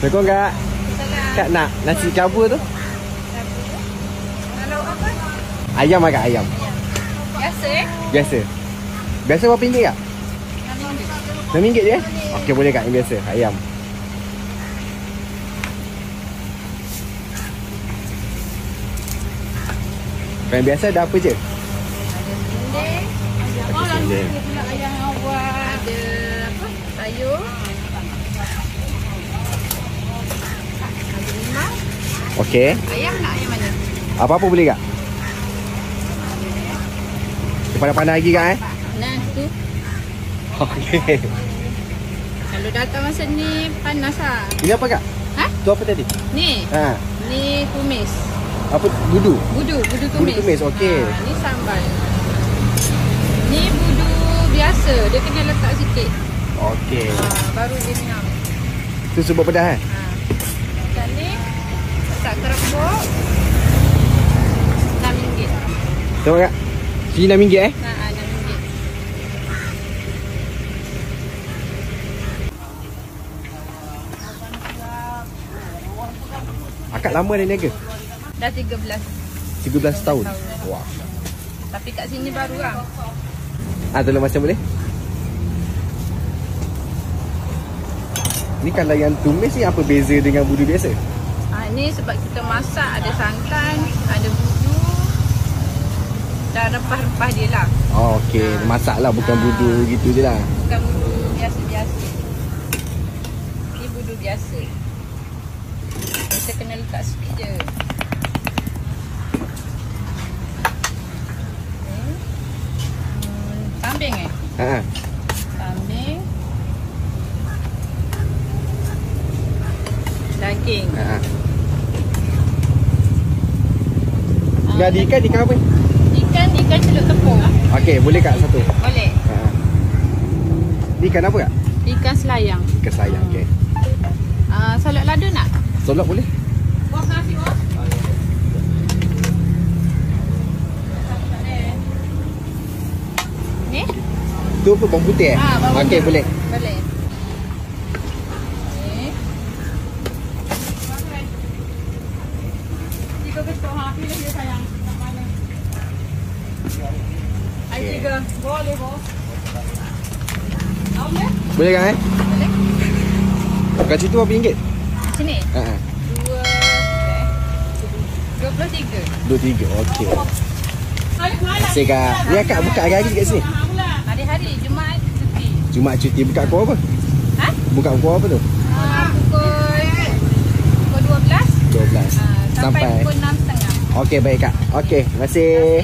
Assalamualaikum Kak. Kak nak nasi kabur tu? Kalau apa? Ayam lah Kak, ayam. Biasa Biasa. Biasa berapa ringgit Kak? RM6 je? Okey boleh Kak, yang biasa, ayam. Yang biasa ada apa je? Ada sendiri. Ada ayam awak. Ada apa? Sayur. Ada limau. Okey. Ayam nak ayam mana? Apa-apa boleh Kak? Pandai-pandai lagi Kak Nah tu. Okey. Kalau datang masa ni panas lah. Ini apa Kak? Ha? Tu apa tadi? Ni. Ha. Ni tumis. Apa? Budu? Budu tumis. Budu tumis, okey. Ni sambal. Ni budu biasa. Dia kena letak sikit. Okey. Baru dia minum. Tu sebab pedas Dan ni letak keropok RM6. Tengok Kak. Sini RM6 RM6. Akak lama dah niaga? Dah 13 tahun. Wah. Tapi kat sini baru lah. Tolong macam boleh? Ni kalau yang tumis ni apa beza dengan budu biasa? Ni sebab kita masak ada santan, ada budu dan rempah-rempah dia lah. Oh okey, masak lah bukan budu gitu je lah. Bukan budu biasa-biasa. Ni budu biasa. Kita kena letak sikit je. Kambing kambing, daging. Ada ikan apa? Ikan celup tepung. Okey, boleh Kak satu? Boleh. Ikan apa Kak? Ikan selayang. Ikan selayang, okey. Salad lada nak? Solok boleh? Bos nasi bos. Ni? Tu apa? Bawang putih Bawang okey, putih. boleh. Boleh. Ni. Tiga ketuk pilih dia sayang. Nak mana? Ai tiga. Boleh bos. Boleh? Boleh Kak Boleh. Kat situ berapa ringgit? Sini. 23. 23, okey. Terima Kak. Ni Kak buka hari-hari kat sini? Hari-hari Jumaat cuti. Jumaat cuti. Buka pukul apa? Buka pukul apa tu? Pukul 12. 12. Sampai pukul 6.30. Okey baik Kak. Okey, terima kasih.